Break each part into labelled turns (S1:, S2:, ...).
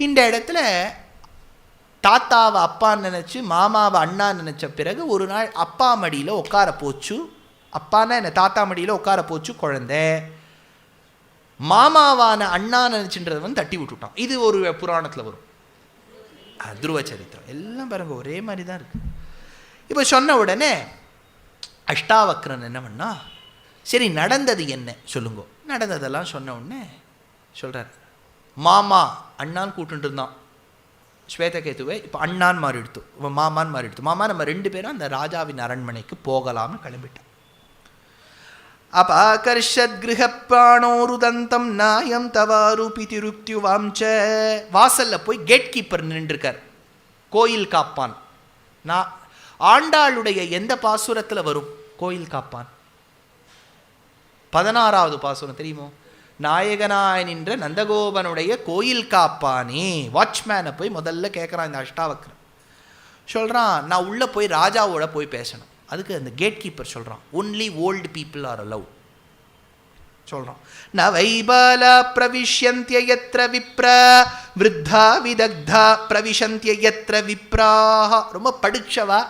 S1: இந்த இடத்துல தாத்தாவை அப்பான்னு நினச்சி மாமாவை அண்ணான்னு நினச்ச பிறகு ஒரு நாள் அப்பா மடியில் உட்கார போச்சு. அப்பான்னா என்ன, தாத்தா மடியில் உட்கார போச்சு குழந்தை. மாமாவான அண்ணா நினச்சின்றதை வந்து தட்டி விட்டுட்டான். இது ஒரு புராணத்தில் வரும், துருவ சரித்திரம். எல்லாம் பாருங்க ஒரே மாதிரி தான் இருக்கு. இப்போ சொன்ன உடனே அஷ்டாவக்ரன் என்ன பண்ணா, சரி நடந்தது என்ன சொல்லுங்க. நடந்ததெல்லாம் சொன்ன உடனே சொல்கிறார், மாமா அண்ணான்னு கூப்பிட்டு இருந்தான் ஸ்வேதகேதுவை, இப்போ அண்ணான்னு மாறிடுத்து, மாமான்னு மாறிடுத்து. மாமா நம்ம 2 பேரும் அந்த ராஜாவின் அரண்மனைக்கு போகலாம்னு கிளம்பிட்டான். அபாகர்ஷத் கிரகப்பிராணோருதந்தம் நாயம் தவாரூபி திருப்தியுவாம்ச. வாசல்ல போய் கேட் கீப்பர் நின்றுருக்கார், கோயில் காப்பான். நான் ஆண்டாளுடைய எந்த பாசுரத்தில் வரும் கோயில் காப்பான்? 16வது பாசுரம் தெரியுமோ? நாயகனாய் நின்ற நந்தகோபனுடைய கோயில் காப்பானே. வாட்ச்மேனை போய் முதல்ல கேட்குறான் இந்த அஷ்டாவக்ரன். சொல்கிறான், நான் உள்ளே போய் ராஜாவோட போய் பேசணும். அதுக்கு அந்த கேட் கீப்பர் சொல்கிறான், only old people are allowed சொல்கிறான். ந வைபால பிரவிஷ்யந்தியத்ர விப்ர விருத்தா விதக்தா பிரவிஷந்தியத்ர விப்ராஹ. ரொம்ப படிச்சவா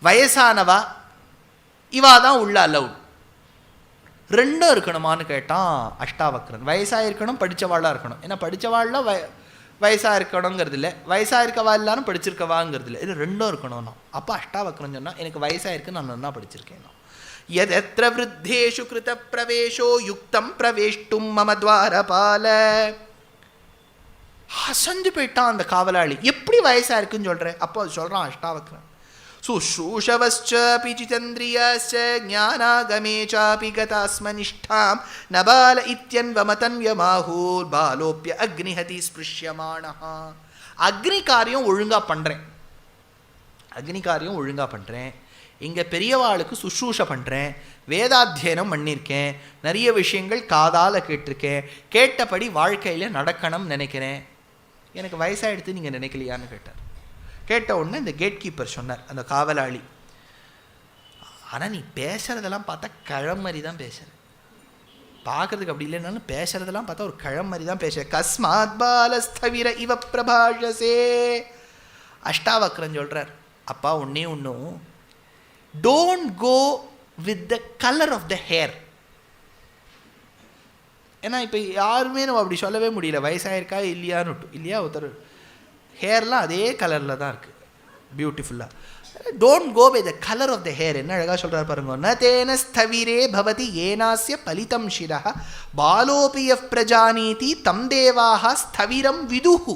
S1: வயசானவா இவா தான் உள்ள அலவுட். 2 இருக்கணுமான்னு கேட்டான் அஷ்டாவக்ரன். வயசாக இருக்கணும், படித்தவாளாக இருக்கணும். ஏன்னா படித்தவாள்லாம் வயசாக இருக்கணுங்கிறது இல்லை, வயசாக இருக்கவா எல்லாரும் படிச்சிருக்கவாங்கிறது இல்லை, இது 2 இருக்கணும்னா. அப்போ அஷ்டாவக்ரன் சொன்னால் எனக்கு வயசாக இருக்கு, நான் நல்லா படிச்சிருக்கேன். எத்ர விருத்தேஷு கிருத பிரவேஷோ யுக்தம் பிரவேஷ்டும் மம துவாரபால. அசஞ்சு போயிட்டான் அந்த காவலாளி. எப்படி வயசாக இருக்குன்னு சொல்கிறேன்? அப்போ அது சொல்கிறான் அஷ்டாவக்ரன், சுஷூஷவஸ்சாபி சிதந்திரியாஸ்ச ஞானாகமே சாபி கதாஸ்மனிஷ்டாம் நபால இத்யன்வமதன்யமாஹூர் பாலோப்ய அக்னிஹதி ஸ்பிருஷ்யமானஹ. அக்னி காரியம் ஒழுங்காக பண்ணுறேன், அக்னி காரியம் ஒழுங்காக பண்ணுறேன், இங்கே பெரியவாளுக்கு சுஷ்ரூஷ பண்ணுறேன், வேதாத்தியனம் பண்ணியிருக்கேன், நிறைய விஷயங்கள் காதால் கேட்டிருக்கேன், கேட்டபடி வாழ்க்கையில் நடக்கணும்னு நினைக்கிறேன். எனக்கு வயசாகிடுத்து நீங்கள் நினைக்கலையான்னு கேட்டார். கேட்ட உடனே இந்த கேட் கீப்பர் சொன்னார், அந்த காவலாளி, ஆனால் நீ பேசுகிறதெல்லாம் பார்த்தா கிழம் மாதிரி தான் பேசுகிற, பார்க்குறதுக்கு அப்படி இல்லைன்னாலும் பேசுகிறதெல்லாம் பார்த்தா ஒரு கிழம் மாதிரி தான் பேசுகிற. கஸ்மாத் பாலஸ்தவிர இவ பிரபாஷசே. அஷ்டாவக்ரன் சொல்கிறார், அப்பா ஒன்றே ஒன்றும், don't go with the colour of the hair. ஏன்னா இப்போ யாருமே நம்ம அப்படி சொல்லவே முடியல, வயசாயிருக்கா இல்லையான்னு இல்லையா. ஒருத்தர் ஹேர்லாம் அதே கலரில் தான் இருக்குது, பியூட்டிஃபுல்லாக. Don't go by the colour of the hair. என்ன அழகாக சொல்கிறார் பாருங்க. ந தேன ஸ்தவிரே பவதி ஏனாஸ்ய பலிதம் ஷிரஹ பாலோபிய பிரஜானீதி தம் தேவாக ஸ்தவிரம் விதுஹு.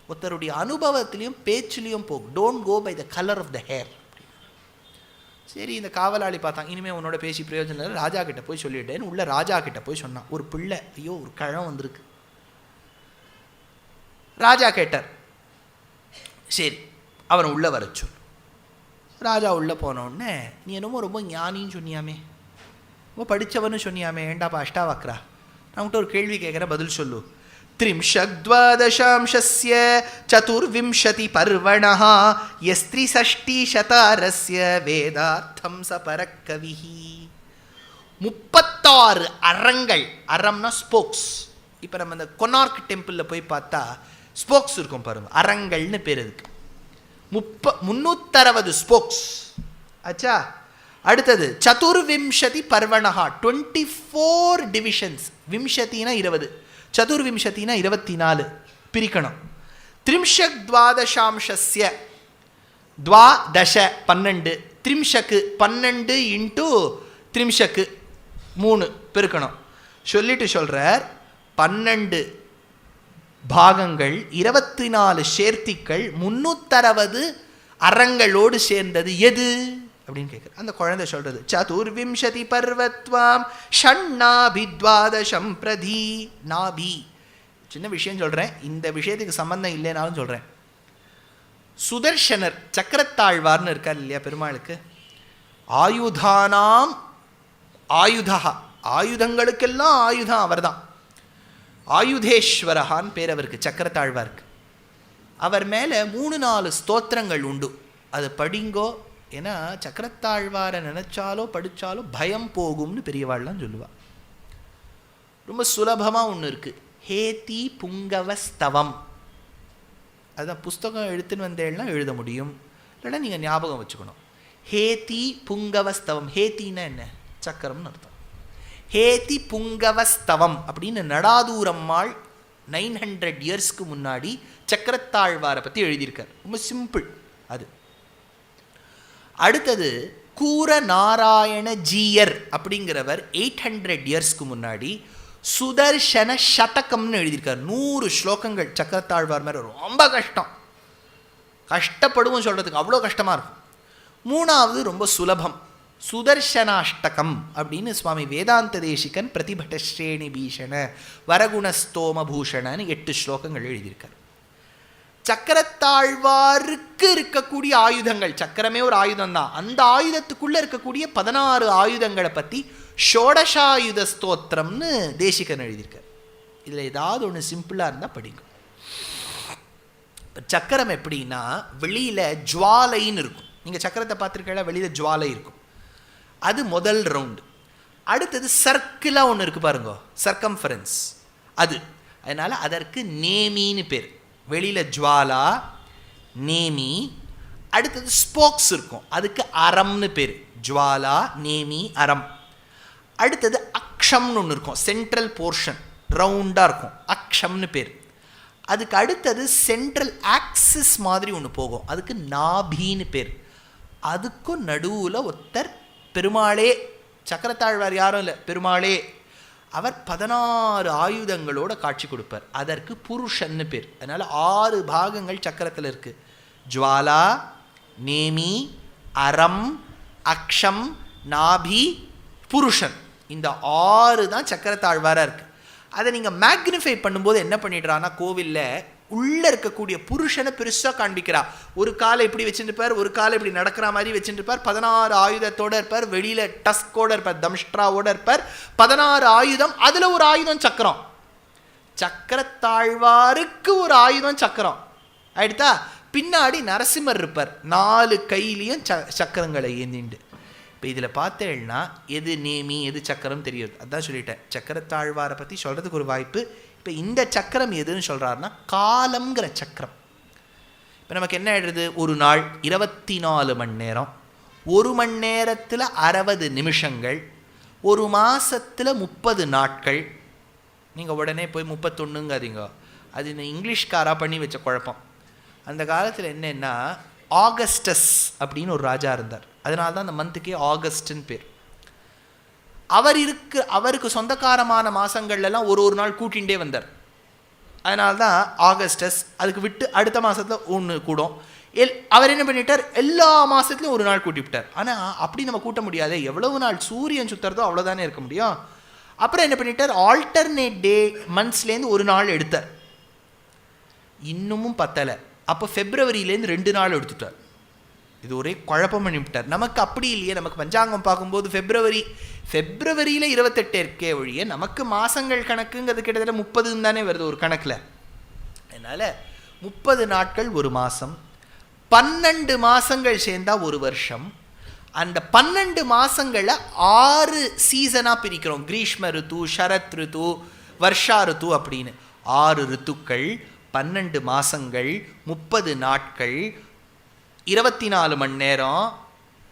S1: ஒருத்தருடைய அனுபவத்திலையும் பேச்சிலையும் போகும். Don't go by the colour of the hair. சரி, இந்த காவலாளி பார்த்தாங்க, இனிமேல் உன்னோட பேசி பிரயோஜனம் இல்லை, ராஜா கிட்ட போய் சொல்லிட்டேன்னு உள்ள ராஜா கிட்ட போய் சொன்னான். ஒரு பிள்ளை, ஐயோ ஒரு கிழம் வந்திருக்கு. ராஜா கேட்டார், சரி அவனை உள்ளே வர சொல். ராஜா உள்ளே போனோடனே, நீ என்னமோ ரொம்ப ஞானின்னு சொன்னியாமே, ரொம்ப படித்தவன்னு சொன்னியாமே, ஏண்டாப்பா அஷ்டாவக்ரா, நான் உன்கிட்ட ஒரு கேள்வி கேட்குறேன், பதில் சொல்லு. त्रिंशद्वादशांशस्य चतुर्विंशति पर्वणः यस्त्रिषष्टिशतारस्य वेदार्थं स परकविः. 36 அறங்கள். அறம்னா ஸ்போக்ஸ். இப்போ நம்ம இந்த கொனார்க் டெம்பிளில் போய் பார்த்தா ஸ்போக்ஸ் இருக்கும் பாருங்க, அறங்கள்னு பேர் இருக்கு. 360 ஸ்போக்ஸ் ஆச்சா. அடுத்தது சதுர்விம்சதி பர்வணஹா, 24 டிவிஷன்ஸ். விம்சத்தினா 20, சதுர்விம்சத்தினா 24 பிரிக்கணும். त्रिंशद्वादशांशस्य द्वादश 12, त्रिंशக்கு 12 இன்ட்டு त्रिंशக்கு 3 பெருக்கணும். சொல்லிட்டு சொல்கிறார், 12 பாகங்கள், 24 சேர்த்திகள், 360 அறங்களோடு சேர்ந்தது எது அப்படின்னு கேட்குற அந்த குழந்தை சொல்கிறது. சதுர்விம்சதி பர்வத்வாம் ஷண்ணாபித்வாதசம் பிரதி. நாபி சின்ன விஷயம் சொல்கிறேன், இந்த விஷயத்துக்கு சம்பந்தம் இல்லைனாலும் சொல்கிறேன். சுதர்ஷனர் சக்கரத்தாழ்வார்னு இருக்கார் இல்லையா பெருமாளுக்கு, ஆயுதானாம் ஆயுதா, ஆயுதங்களுக்கெல்லாம் ஆயுதம் அவர் தான். ஆயுதேஸ்வரஹான்னு பேர் அவருக்கு, சக்கரத்தாழ்வாருக்கு. அவர் மேலே 3-4 ஸ்தோத்திரங்கள் உண்டு, அது படிங்கோ. ஏன்னா சக்கரத்தாழ்வாரை நினச்சாலோ படித்தாலோ பயம் போகும்னு பெரியவாள்லாம் சொல்லுவாள். ரொம்ப சுலபமாக ஒன்று இருக்குது, ஹேதி புங்கவஸ்தவம் அதுதான் புஸ்தகம் எடுத்துன்னு வந்தேன்னா எழுத முடியும், இல்லைன்னா நீங்கள் ஞாபகம் வச்சுக்கணும். ஹேதி புங்கவஸ்தவம். ஹேத்தின்னா என்ன? சக்கரம்னு அர்த்தம். ஹேதி புங்கவஸ்தவம் அப்படின்னு நடாதூரம்மாள் 900 இயர்ஸ்க்கு முன்னாடி சக்கரத்தாழ்வாரை பற்றி எழுதியிருக்கார். ரொம்ப சிம்பிள் அது. அடுத்தது கூர நாராயண ஜீயர் அப்படிங்கிறவர் 800 இயர்ஸ்க்கு முன்னாடி சுதர்ஷன சதகம்னு எழுதியிருக்கார். 100 ஸ்லோகங்கள் சக்கரத்தாழ்வார் மேலே. ரொம்ப கஷ்டம், கஷ்டப்படுவோம் சொல்கிறதுக்கு, அவ்வளோ கஷ்டமாக இருக்கும். மூணாவது ரொம்ப சுலபம், சுதர்ஷனாஷ்டகம் அப்படின்னு சுவாமி வேதாந்த தேசிகன் பிரதிபட்டஸ்ரேணி பீஷண வரகுணஸ்தோம பூஷணன்னு 8 ஸ்லோகங்கள் எழுதியிருக்கார். சக்கரத்தாழ்வாருக்கு இருக்கக்கூடிய ஆயுதங்கள், சக்கரமே ஒரு ஆயுதம் தான், அந்த ஆயுதத்துக்குள்ளே இருக்கக்கூடிய 16 ஆயுதங்களை பற்றி ஷோடசாயுத ஸ்தோத்திரம்னு தேசிகன் எழுதியிருக்கார். இதில் ஏதாவது ஒன்று சிம்பிளாக இருந்தால் படிங்க. சக்கரம் எப்படின்னா வெளியில் ஜுவாலைன்னு இருக்கும். நீங்கள் சக்கரத்தை பார்த்துருக்கீங்களா? வெளியில் ஜுவாலை இருக்கும். அது முதல் ரவுண்டு. அடுத்தது சர்க்கிளாக ஒன்று இருக்குது பாருங்க, சர்க்கம்ஃபரன்ஸ், அது. அதனால் அதற்கு நேமின்னு பேர். வெளியில் ஜுவாலா, நேமி. அடுத்தது ஸ்போக்ஸ் இருக்கும், அதுக்கு அரம்னு பேர். ஜுவாலா, நேமி, அரம். அடுத்தது அக்ஷம்னு ஒன்று இருக்கும், சென்ட்ரல் போர்ஷன் ரவுண்டாக இருக்கும், அக்ஷம்னு பேர். அதுக்கு அடுத்தது சென்ட்ரல் ஆக்சிஸ் மாதிரி ஒன்று போகும், அதுக்கு நாபின்னு பேர். அதுக்கும் நடுவில் ஒருத்தர் பெருமாளே, சக்கரத்தாழ்வார் யாரும் இல்லை, பெருமாளே. அவர் 16 ஆயுதங்களோட காட்சி கொடுப்பார், அதற்கு புருஷன்னு பேர். அதனால் 6 பாகங்கள் சக்கரத்தில் இருக்குது. ஜுவாலா, நேமி, அரம், அக்ஷம், நாபி, புருஷன். இந்த 6 தான் சக்கரத்தாழ்வாராக இருக்குது. அதை நீங்கள் மேக்னிஃபை பண்ணும்போது என்ன பண்ணிடுறான்னா, கோவிலில் உள்ளே இருக்கக்கூடிய புருஷனை பெருசாக காண்பிக்கிறா. ஒரு காலை இப்படி வச்சுருப்பார், ஒரு காலை இப்படி நடக்கிற மாதிரி வச்சுருப்பார், 16 ஆயுதத்தோடு இருப்பார், வெளியில் டஸ்கோடு இருப்பார், தம்ஷ்ட்ராவோடு இருப்பார், 16 ஆயுதம். அதில் ஒரு ஆயுதம் சக்கரம். சக்கரத்தாழ்வாருக்கு ஒரு ஆயுதம் சக்கரம் ஆயிடுதா. பின்னாடி நரசிம்மர் இருப்பார், 4 கையிலையும் சக்கரங்களை ஏந்திண்டு. இப்போ இதில் பார்த்தேன்னா எது நேமி எது சக்கரம் தெரியுது. அதான் சொல்லிட்டேன், சக்கரத்தாழ்வாரை பற்றி சொல்கிறதுக்கு ஒரு வாய்ப்பு. இப்போ இந்த சக்கரம் எதுன்னு சொல்கிறாருன்னா காலம்ங்கிற சக்கரம். இப்போ நமக்கு என்ன ஆகிடுது, ஒரு நாள் 24 மணி நேரம், 1 மணி நேரத்தில் 60 நிமிஷங்கள், ஒரு மாதத்தில் 30 நாட்கள். நீங்கள் உடனே போய் 31ங்காதீங்க, அது இந்த இங்கிலீஷ்காராக பண்ணி வச்ச குழப்பம். அந்த காலத்தில் என்னென்னா ஆகஸ்டஸ் அப்படின்னு ஒரு ராஜா இருந்தார், அதனால தான் அந்த மந்த்துக்கே ஆகஸ்ட்னு பேர். அவருக்கு சொந்தக்காரமான மாதங்கள்லாம் ஒரு நாள் கூட்டிகிட்டே வந்தார், அதனால தான் ஆகஸ்டஸ். அதுக்கு விட்டு அடுத்த மாதத்தில் ஒன்று கூடும். அவர் என்ன பண்ணிட்டார், எல்லா மாதத்துலையும் ஒரு நாள் கூட்டிவிட்டார். ஆனால் அப்படி நம்ம கூட்ட முடியாது, எவ்வளவு நாள் சூரியன் சுற்றுறதோ அவ்வளோதானே இருக்க முடியும். அப்புறம் என்ன பண்ணிட்டார், ஆல்டர்னேட் டே மந்த்ஸ்லேருந்து ஒரு நாள் எடுத்தார். இன்னமும் பத்தலை. அப்போ ஃபெப்ரவரியிலேருந்து 2 நாள் எடுத்துட்டார். இது ஒரே குழப்பம் பண்ணிவிட்டார். நமக்கு அப்படி இல்லையே, நமக்கு பஞ்சாங்கம் பார்க்கும்போது ஃபெப்ரவரியில் 28 இருக்கே ஒழிய நமக்கு மாதங்கள் கணக்குங்கிறது கிட்டத்தட்ட 30 தானே வருது ஒரு கணக்கில். அதனால் 30 நாட்கள் ஒரு மாதம், 12 மாதங்கள் சேர்ந்தா ஒரு வருஷம். அந்த 12 மாதங்களை 6 சீசனாக பிரிக்கிறோம். கிரீஷ்ம ரித்து, சரத் ரித்து, வர்ஷா ரித்து அப்படின்னு 6 ரித்துக்கள், 12 மாதங்கள், 30 நாட்கள், 24 மணி நேரம்.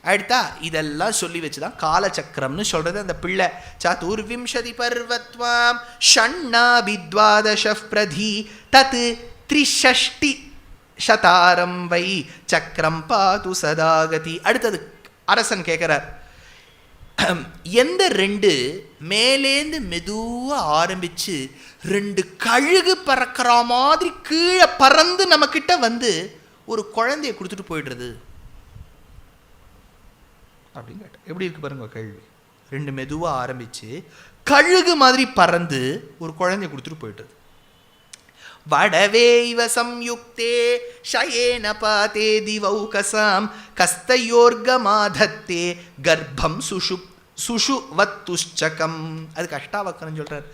S1: அடுத்தா இதெல்லாம் சொல்லி வச்சு தான் காலச்சக்கரம்னு சொல்கிறது. அந்த பிள்ளை சதுர்விம்சதி பர்வத்வாம் ஷண்ணாபித்வாதச பிரதி தத் 63 சதாரம் வை சக்கரம் பாது சதாகதி. அடுத்தது அரசன் கேட்குறார், எந்த 2 மேலேந்து மெதுவாக ஆரம்பித்து 2 கழுகு பறக்கிற மாதிரி கீழே பறந்து நம்மக்கிட்ட வந்து ஒரு குழந்தைய கொடுத்துட்டு போயிடுறது அப்படின்னு கேட்ட. எப்படி இருக்கு பாருங்க கேள்வி. 2 மெதுவாக ஆரம்பித்து கழுகு மாதிரி பறந்து ஒரு குழந்தைய கொடுத்துட்டு போயிடுறது. வடவே இவ சம்யுக்தே ஷயேன பாதே திவௌகசாம் கஸ்தயோர்கமாதத்தே கர்ப்பம் சுஷுவத்துஷ்சகம். அதுக்கு அஷ்டாவக்கரம் சொல்றார்.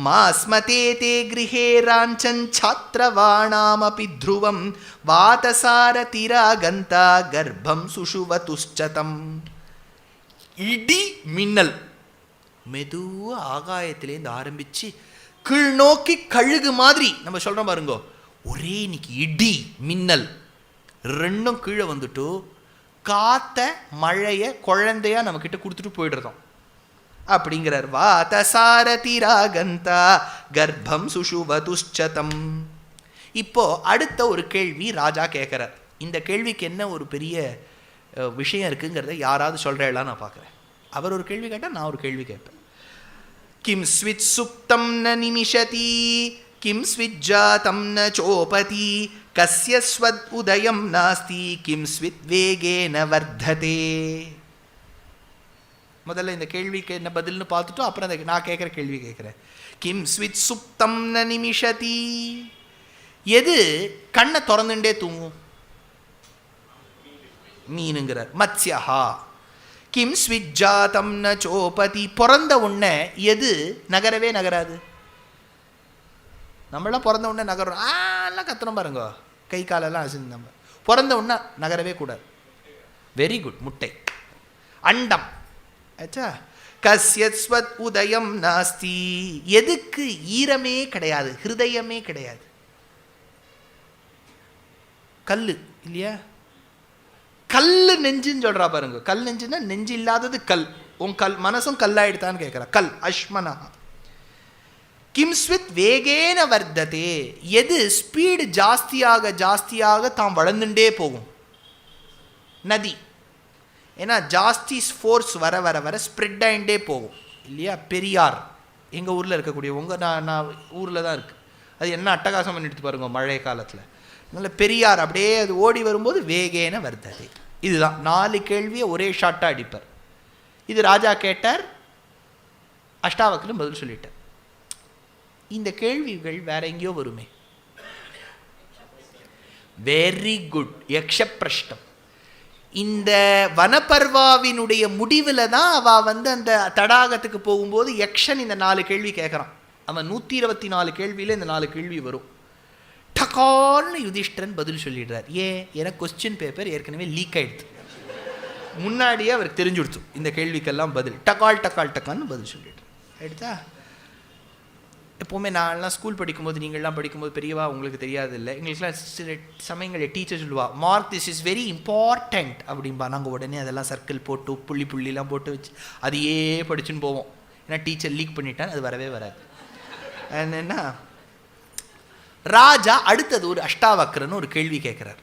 S1: மாஸ்மதே தே கிருஹே ராஞ்சன் சாத்ரவாணாமபி த்ருவம் வாதசாரதிராகந்தா கர்ப்பம் சுஷுவதுஷ்சதம். இடி மின்னல் மெதுவாக ஆகாயத்திலேருந்து ஆரம்பித்து கீழ் நோக்கி கழுகு மாதிரி நம்ம சொல்கிறோம் பாருங்கோ, ஒரே இன்னைக்கு இடி மின்னல் ரெண்டும் கீழே வந்துட்டு காத்த மழைய குழந்தையா நம்ம கிட்ட கொடுத்துட்டு போயிடுறோம் அப்படிங்கிறார். வாதசாரதி ராகந்தா கர்ப்பம் சுஷுவதுஷ்சதம். இப்போ அடுத்த ஒரு கேள்வி ராஜா கேட்கிறார். இந்த கேள்விக்கு என்ன ஒரு பெரிய விஷயம் இருக்குங்கிறத யாராவது சொல்றேலாம் நான் பார்க்குறேன். அவர் ஒரு கேள்வி கேட்டால் நான் ஒரு கேள்வி கேட்பேன். கிம் ஸ்வித் சுப்தம் ந நிமிஷதி கிம் ஸ்வித் ஜாதம் ந சோபதி கஸ்ய ஸ்வத் உதயம் நாஸ்தி கிம் ஸ்வித் வேகேன வர்த்ததே. முதல்ல இந்த கேள்விக்கு என்ன பதில்னு பார்த்துட்டு அப்புறம் நான் கேட்குற கேள்வி கேட்குறேன். கிம் ஸ்வித் சுப்தம் ந நிமிஷதி. எது கண்ணை திறந்துட்டே தூங்கும்? மீனுங்கிறார். மத்ஸ்யஹா. கிம் ஸ்வித் ஜாதம் ந சோபதி. பிறந்த உடனே எது நகரவே நகராது? நம்மளாம் பிறந்த உடனே நகரம் எல்லாம் கத்துறோம் பாருங்க, கை காலெல்லாம் அசைந்து. நம்ம பிறந்த உடனே நகரவே கூடாது. Very good. முட்டை. அண்டம். ஆச்சா. கஸ்யஸ்வத் உதயம் நாஸ்தி. எதுக்கு ஈரமே கிடையாது, ஹிருதயமே கிடையாது? கல்லு இல்லையா? கல்லு நெஞ்சுன்னு சொல்றா பாருங்க. கல் நெஞ்சுன்னா நெஞ்சு இல்லாதது கல். உன் கல் மனசும் கல்லாயிடுத்தான்னு கேட்குறா. கல் அஷ்மனா. கிம்ஸ்வித் வேகேன வர்த்ததே. எது ஸ்பீடு ஜாஸ்தியாக ஜாஸ்தியாக தாம் வளர்ந்துட்டே போகும்? நதி. ஏன்னா ஜாஸ்தி ஃபோர்ஸ் வர வர வர ஸ்ப்ரெட் ஆகிட்டே போகும் இல்லையா? பெரியார் எங்கள் ஊரில் இருக்கக்கூடிய நான் ஊரில் தான் இருக்குது. அது என்ன அட்டகாசம் பண்ணிட்டு பாருங்க மழை காலத்தில். நல்ல பெரியார் அப்படியே அது ஓடி வரும்போது வேகேன வர்த்ததே. இதுதான் 4 கேள்வியை ஒரே ஷார்ட்டாக அடிப்பார். இது ராஜா கேட்டார், அஷ்டாவக்கிரம் பதில் சொல்லிட்டார். இந்த கேள்விகள் வேற எங்கேயோ வருமே. Very good. யக்ஷ பிரஷ்டம். இந்த வனப்பர்வாவினுடைய முடிவில் தான் அவள் அந்த தடாகத்துக்கு போகும்போது யக்ஷன் இந்த 4 கேள்வி கேட்குறான். அவன் 124 கேள்வியில் இந்த 4 கேள்வி வரும். டகால்னு யுதிஷ்டிரன் பதில் சொல்லிடுறார். எனக்கு கொஸ்டின் பேப்பர் ஏற்கனவே லீக் ஆகிடுது. முன்னாடியே அவருக்கு தெரிஞ்சுடுத்து இந்த கேள்விக்கெல்லாம் பதில். டக்கால் டக்கால் டக்கான்னு பதில் சொல்லிடுறேன். ஆயிடுச்சா? எப்போவுமே நான்லாம் ஸ்கூல் படிக்கும்போது, நீங்கள்லாம் படிக்கும்போது பெரியவா உங்களுக்கு தெரியாது இல்லை, எங்களுக்குலாம் சில சமயங்களில் டீச்சர் சொல்லுவா, mark this is very important அப்படின்பா. நாங்கள் உடனே அதெல்லாம் சர்க்கிள் போட்டு புள்ளி புள்ளிலாம் போட்டு வச்சு அதையே படிச்சுன்னு போவோம். ஏன்னா டீச்சர் லீக் பண்ணிட்டான், அது வரவே வராது. என்னென்னா ராஜா அடுத்தது ஒரு அஷ்டாவக்ரன்னு ஒரு கேள்வி கேட்குறார்.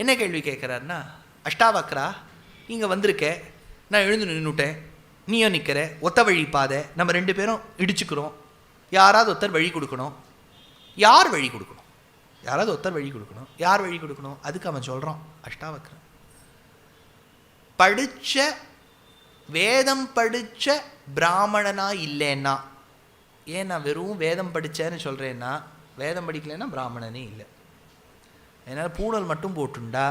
S1: என்ன கேள்வி கேட்குறாருன்னா, அஷ்டாவக்ரா நீங்கள் வந்திருக்க, நான் எழுந்து நின்றுட்டேன், நீயும் நிற்கிற, ஒத்த வழி பாதை, நம்ம 2 பேரும் இடிச்சுக்கிறோம், யாராவது ஒருத்தர் வழி கொடுக்கணும். யார் வழி கொடுக்கணும்? யாராவது ஒருத்தர் வழி கொடுக்கணும். யார் வழி கொடுக்கணும்? அதுக்கு அவன் சொல்கிறான் அஷ்டாவக்ரன், படித்த வேதம் படித்த பிராமணனா இல்லைன்னா. ஏன் நான் வெறும் வேதம் படித்தேன்னு சொல்கிறேன்னா, வேதம் படிக்கலைன்னா பிராமணனே இல்லை. அதனால் பூணல் மட்டும் போட்டுண்டா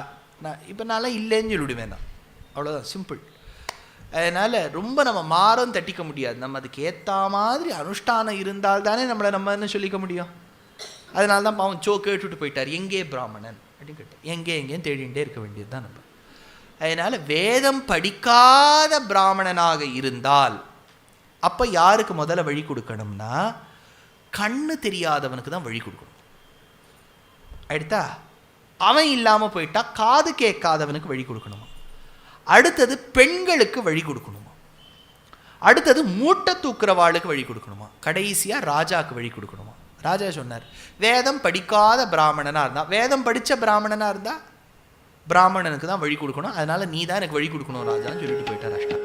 S1: நான் இப்போ நான்லாம் இல்லைன்னு சொல்லிவிடுவேன் நான். அவ்வளோதான், சிம்பிள். அதனால் ரொம்ப நம்ம மாறம் தட்டிக்க முடியாது. நம்ம அதுக்கு ஏற்ற மாதிரி அனுஷ்டானம் இருந்தால் தானே நம்ம என்ன சொல்லிக்க முடியும். அதனால தான் பாவம் கேட்டுட்டு போயிட்டார், எங்கே பிராமணன் அப்படின்னு கேட்டார். எங்கேன்னு தேடிகிட்டே இருக்க வேண்டியது தான் நம்ம. அதனால் வேதம் படிக்காத பிராமணனாக இருந்தால் அப்போ யாருக்கு முதல்ல வழி கொடுக்கணும்னா, கண்ணு தெரியாதவனுக்கு தான் வழி கொடுக்கணும். அடுத்தா அவன் இல்லாமல் போயிட்டா காது கேட்காதவனுக்கு வழி கொடுக்கணுமா. அடுத்தது பெண்களுக்கு வழி கொடுக்கணுமா. அடுத்தது மூட்டை தூக்குறவாளுக்கு வழி கொடுக்கணுமா. கடைசியாக ராஜாவுக்கு வழி கொடுக்கணுமா. ராஜா சொன்னார், வேதம் படிக்காத பிராமணனாக இருந்தால், வேதம் படித்த பிராமணனாக இருந்தால் பிராமணனுக்கு தான் வழி கொடுக்கணும். அதனால் நீ தான் எனக்கு வழி கொடுக்கணும் ராஜான்னு சொல்லிட்டு போயிட்டார் அஷ்டா.